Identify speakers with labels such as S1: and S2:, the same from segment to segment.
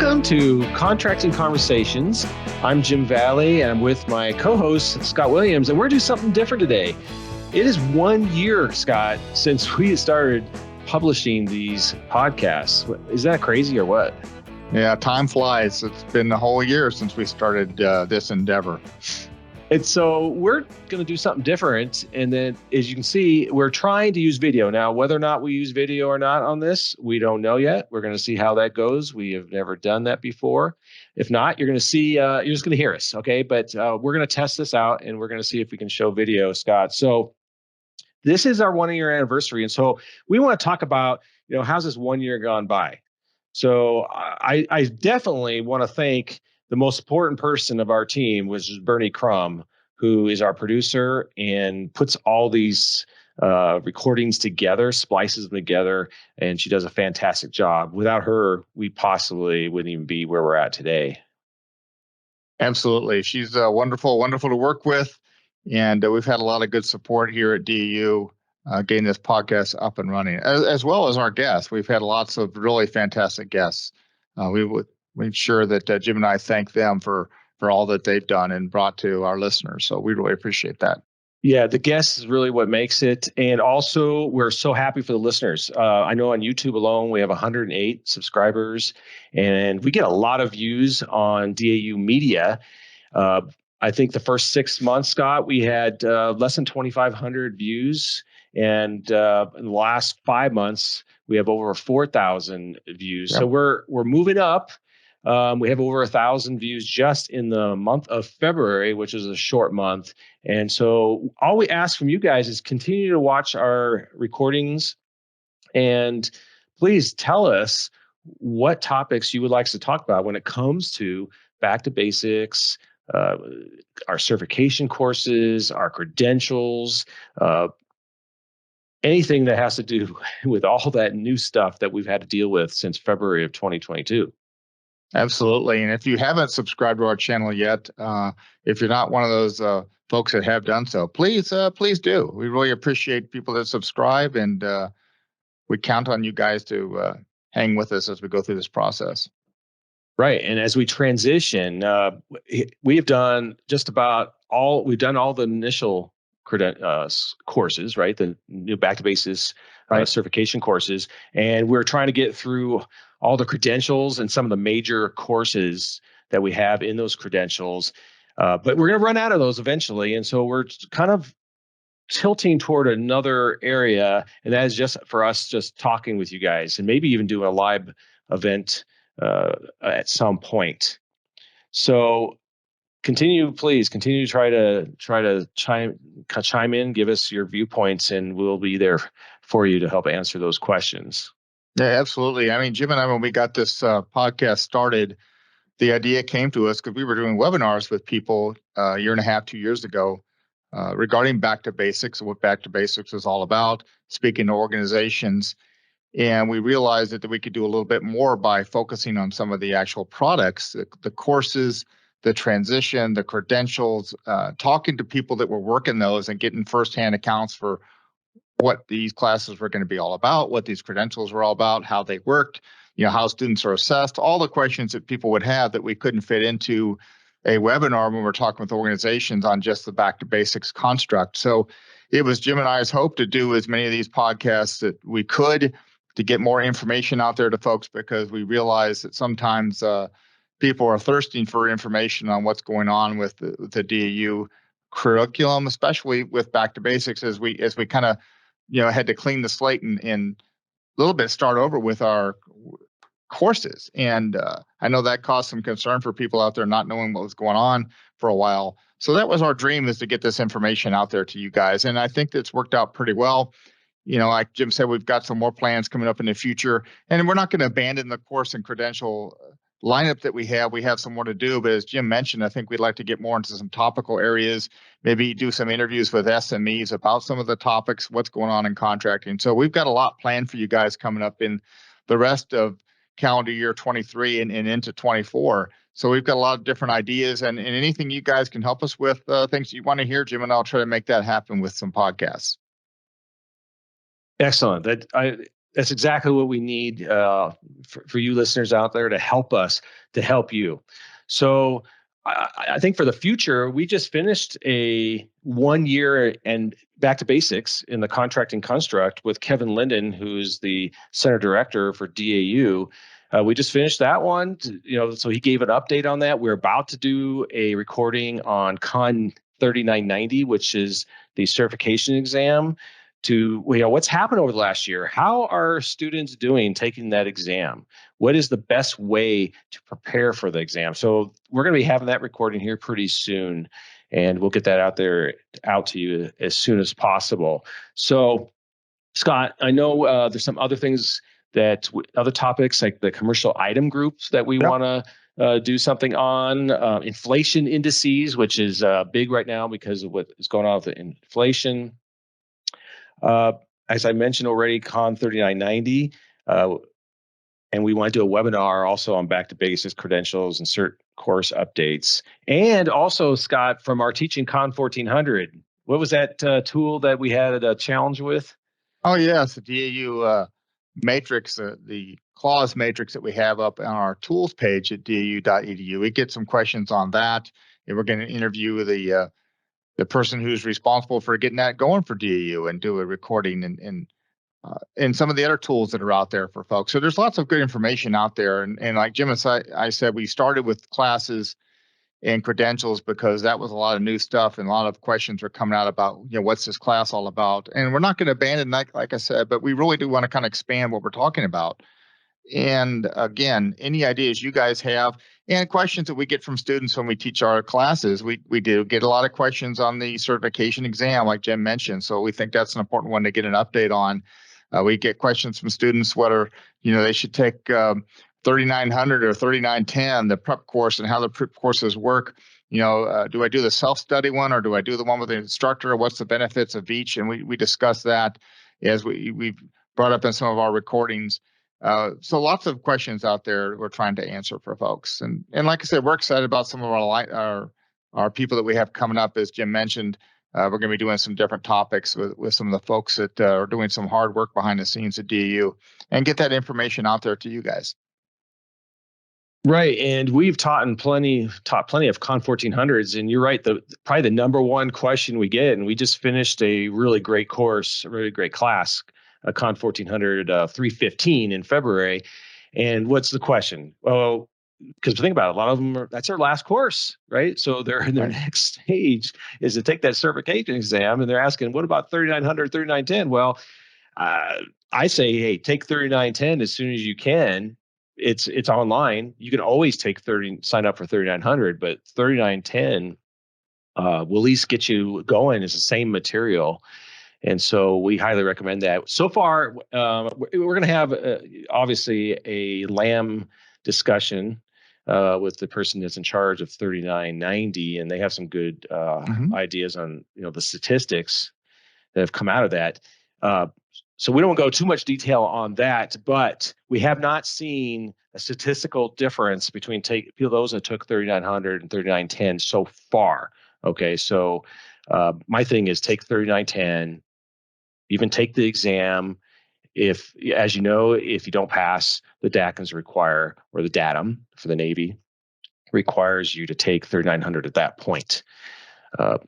S1: Welcome to Contracting Conversations. I'm Jim Valley, and I'm with my co-host, Scott Williams, and we're doing something different today. It is 1 year, Scott, since we started publishing these podcasts. Is that crazy or what?
S2: Yeah, time flies. It's been a whole year since we started this endeavor.
S1: And so we're going to do something different. And then, as you can see, we're trying to use video. Now, whether or not we use video or not on this, we don't know yet. We're going to see how that goes. We have never done that before. If not, you're going to see, you're just going to hear us, okay? But we're going to test this out, and we're going to see if we can show video, Scott. So this is our 1 year anniversary. And so we want to talk about, how's this 1 year gone by? So I definitely want to thank the most important person of our team, which is Berni Crumb, who is our producer and puts all these recordings together, splices them together, and she does a fantastic job. Without her, we possibly wouldn't even be where we're at today.
S2: Absolutely. She's wonderful to work with. And we've had a lot of good support here at DAU getting this podcast up and running, as well as our guests. We've had lots of really fantastic guests. We would make sure that Jim and I thank them for all that they've done and brought to our listeners. So we really appreciate that.
S1: Yeah, the guest is really what makes it. And also, we're so happy for the listeners. I know on YouTube alone, we have 108 subscribers, and we get a lot of views on DAU Media. I think the first 6 months, Scott, we had less than 2,500 views. And in the last 5 months, we have over 4,000 views. Yep. So we're moving up. We have over 1,000 views just in the month of February, which is a short month. And so all we ask from you guys is continue to watch our recordings, and please tell us what topics you would like us to talk about when it comes to back to basics, our certification courses, our credentials, anything that has to do with all that new stuff that we've had to deal with since February of 2022.
S2: Absolutely. And if you haven't subscribed to our channel yet, if you're not one of those folks that have done so, please do. We really appreciate people that subscribe, and we count on you guys to hang with us as we go through this process.
S1: Right. And as we transition, we have done we've done all the initial courses, right? The new back to basics certification courses. And we're trying to get through all the credentials and some of the major courses that we have in those credentials. But we're going to run out of those eventually. And so we're kind of tilting toward another area. And that is just for us just talking with you guys, and maybe even doing a live event at some point. So please continue to try to chime in, give us your viewpoints, and we'll be there for you to help answer those questions.
S2: Yeah, absolutely. I mean, Jim and I, when we got this podcast started, the idea came to us because we were doing webinars with people a year and a half, 2 years ago, regarding back to basics and what back to basics was all about, speaking to organizations. And we realized that we could do a little bit more by focusing on some of the actual products, the courses, the transition, the credentials, talking to people that were working those and getting firsthand accounts for what these classes were going to be all about, what these credentials were all about, how they worked, how students are assessed, all the questions that people would have that we couldn't fit into a webinar when we're talking with organizations on just the back to basics construct. So it was Jim and I's hope to do as many of these podcasts that we could to get more information out there to folks, because we realize that sometimes people are thirsting for information on what's going on with the DAU curriculum, especially with back to basics, as we kind of had to clean the slate and a little bit start over with our courses. And I know that caused some concern for people out there not knowing what was going on for a while. So that was our dream, is to get this information out there to you guys. And I think that's worked out pretty well. Like Jim said, we've got some more plans coming up in the future, and we're not going to abandon the course and credential lineup that we have. We have some more to do, but as Jim mentioned, I think we'd like to get more into some topical areas, maybe do some interviews with SMEs about some of the topics, what's going on in contracting. So we've got a lot planned for you guys coming up in the rest of calendar year 23 and into 24. So we've got a lot of different ideas, and anything you guys can help us with, things you want to hear, Jim and I'll try to make that happen with some podcasts.
S1: Excellent. That's exactly what we need for you listeners out there to help us, to help you. So I think for the future, we just finished a 1 year and back to basics in the contracting construct with Kevin Linden, who's the center director for DAU. We just finished that one, so he gave an update on that. We're about to do a recording on Con 3990, which is the certification exam, to what's happened over the last year. How are students doing taking that exam? What is the best way to prepare for the exam? So we're going to be having that recording here pretty soon, and we'll get that out to you as soon as possible. So Scott, I know there's some other things other topics like the commercial item groups that we want to do something on, inflation indices, which is big right now because of what is going on with the inflation. As I mentioned already, Con 3990, and we want to do a webinar also on back to basics, credentials, and cert course updates. And also, Scott, from our teaching Con 1400, what was that tool that we had a challenge with?
S2: Oh, yes, the DAU matrix, the clause matrix that we have up on our tools page at dau.edu. We get some questions on that, and we're going to interview the person who's responsible for getting that going for DAU and do a recording and some of the other tools that are out there for folks. So there's lots of good information out there. And like Jim and I said, we started with classes and credentials because that was a lot of new stuff and a lot of questions were coming out about, what's this class all about? And we're not going to abandon that, like I said, but we really do want to kind of expand what we're talking about. And again, any ideas you guys have and questions that we get from students when we teach our classes, we do get a lot of questions on the certification exam, like Jim mentioned. So we think that's an important one to get an update on. We get questions from students whether, they should take 3900 or 3910, the prep course, and how the prep courses work. Do I do the self-study one or do I do the one with the instructor? What's the benefits of each? And we discuss that as we've brought up in some of our recordings. So lots of questions out there we're trying to answer for folks. And like I said, we're excited about some of our people that we have coming up. As Jim mentioned, we're going to be doing some different topics with some of the folks that are doing some hard work behind the scenes at DAU and get that information out there to you guys.
S1: Right, and we've taught plenty of Con 1400s, and you're right. Probably the number one question we get, and we just finished a really great course, a really great class, a Con 1400 315 in February. And what's the question? Well, because think about it, a lot of them that's their last course, right? So they're in their next stage is to take that certification exam, and they're asking, what about 3900, 3910? Well, I say, hey, take 3910 as soon as you can. It's online. You can always sign up for 3900, but 3910 will at least get you going. It's the same material. And so we highly recommend that. So far, we're going to have obviously a LAM discussion with the person that's in charge of 3990, and they have some good ideas on the statistics that have come out of that. So we don't go too much detail on that, but we have not seen a statistical difference between those that took 3900 and 3910 so far. Okay, so my thing is take 3910, even take the exam. If you don't pass, the DACMs require, or the DATM for the Navy requires you to take 3900 at that point.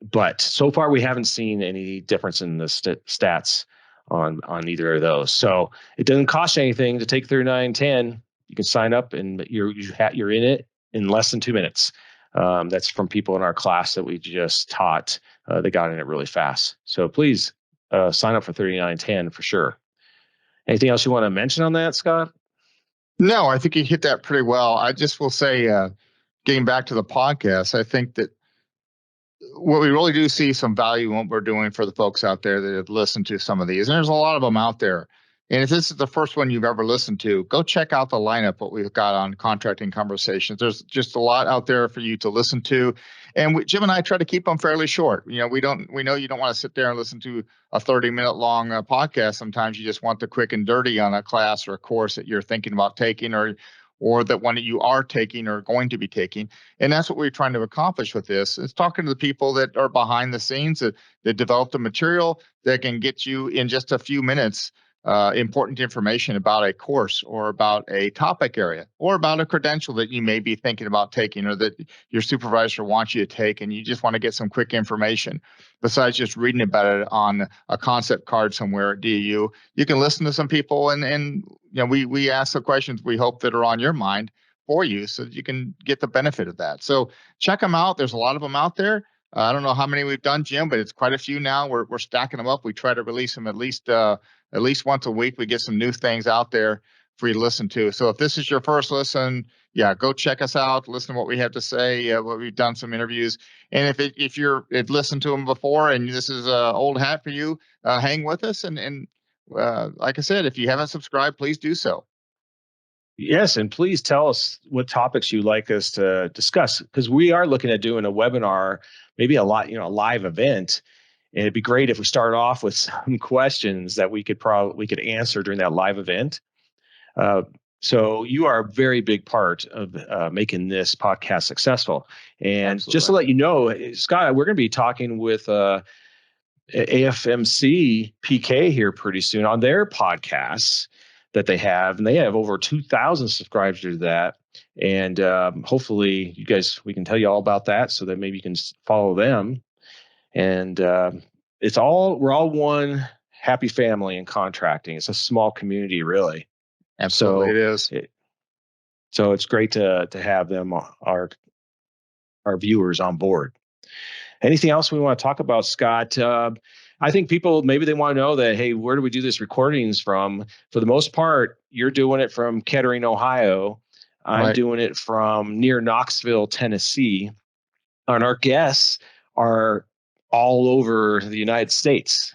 S1: But so far we haven't seen any difference in the stats on either of those. So it doesn't cost you anything to take 3910. You can sign up and you're in it in less than 2 minutes. That's from people in our class that we just taught. They got in it really fast. So please sign up for 3910 for sure. Anything else you want to mention on that, Scott?
S2: No, I think you hit that pretty well. I just will say, getting back to the podcast, I think that what we really do see some value in what we're doing for the folks out there that have listened to some of these. And there's a lot of them out there. And if this is the first one you've ever listened to, go check out the lineup, what we've got on Contracting Conversations. There's just a lot out there for you to listen to. And Jim and I try to keep them fairly short. We know you don't want to sit there and listen to a 30-minute long podcast. Sometimes you just want the quick and dirty on a class or a course that you're thinking about taking or that one that you are taking or going to be taking. And that's what we're trying to accomplish with this. It's talking to the people that are behind the scenes that develop the material that can get you in just a few minutes important information about a course or about a topic area or about a credential that you may be thinking about taking or that your supervisor wants you to take, and you just want to get some quick information besides just reading about it on a concept card somewhere at DAU. You can listen to some people and we ask the questions we hope that are on your mind for you so that you can get the benefit of that. So check them out. There's a lot of them out there. I don't know how many we've done, Jim, but it's quite a few now. We're stacking them up. We try to release them at least once a week. We get some new things out there for you to listen to. So if this is your first listen, go check us out. Listen to what we have to say. We've done some interviews, and if you've listened to them before and this is old hat for you, hang with us. And like I said, if you haven't subscribed, please do so.
S1: Yes, and please tell us what topics you'd like us to discuss, because we are looking at doing a webinar, maybe a live event. And it'd be great if we started off with some questions that we could answer during that live event. So you are a very big part of making this podcast successful. And
S2: Absolutely.
S1: Just to let you know, Scott, we're going to be talking with AFMC PK here pretty soon on their podcasts that they have, and they have over 2,000 subscribers to that. And hopefully we can tell you all about that so that maybe you can follow them. And we're all one happy family in contracting. It's a small community, really.
S2: Absolutely, it is.
S1: So it's great to have them, our viewers, on board. Anything else we want to talk about, Scott? I think people, maybe they want to know that, hey, where do we do these recordings from? For the most part, you're doing it from Kettering, Ohio. I'm doing it from near Knoxville, Tennessee. And our guests are all over the United States.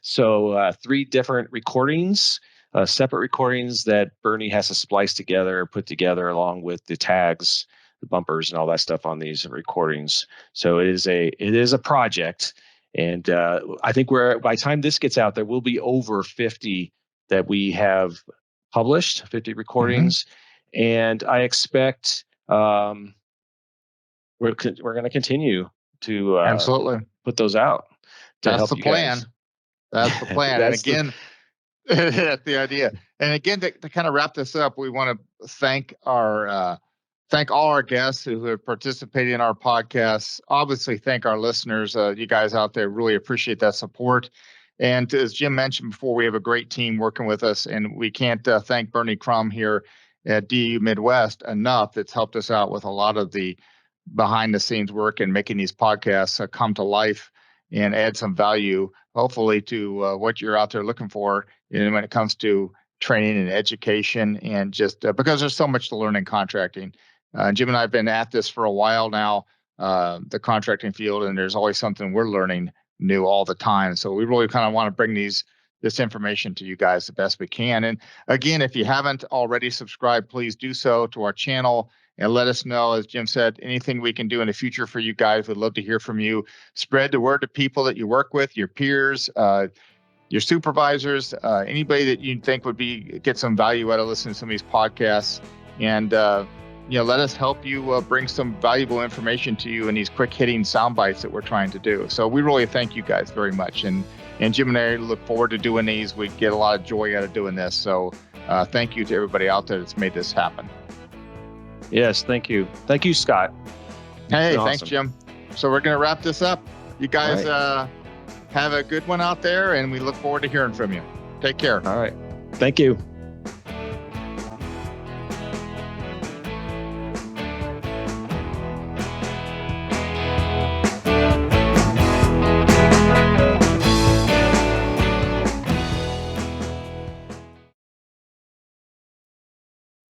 S1: So 3 different recordings, separate recordings that Berni has to splice together, put together along with the tags, the bumpers, and all that stuff on these recordings. So it is a project. And I think by the time this gets out, there will be over 50 that we have published, 50 recordings. Mm-hmm. And I expect we're going to continue to
S2: absolutely
S1: put those out.
S2: That's the plan. That's the plan. And again, that's the idea. And again, to kind of wrap this up, we want to thank all our guests who have participated in our podcasts. Obviously, thank our listeners. You guys out there, really appreciate that support. And as Jim mentioned before, we have a great team working with us, and we can't thank Berni Crumb here at DAU Midwest enough. That's helped us out with a lot of the behind-the-scenes work and making these podcasts come to life and add some value, hopefully, to what you're out there looking for when it comes to training and education, and just because there's so much to learn in contracting. Jim and I have been at this for a while now, the contracting field, and there's always something we're learning new all the time. So we really kind of want to bring this information to you guys the best we can. And again, if you haven't already subscribed, please do so to our channel and let us know, as Jim said, anything we can do in the future for you guys. We'd love to hear from you. Spread the word to people that you work with, your peers, your supervisors, anybody that you think would get some value out of listening to some of these podcasts. And let us help you bring some valuable information to you in these quick hitting sound bites that we're trying to do. So we really thank you guys very much. And Jim and I look forward to doing these. We get a lot of joy out of doing this. So thank you to everybody out there that's made this happen.
S1: Yes, thank you. Thank you, Scott.
S2: Hey, thanks, Jim. So we're going to wrap this up. You guys have a good one out there, and we look forward to hearing from you. Take care.
S1: All right. Thank you.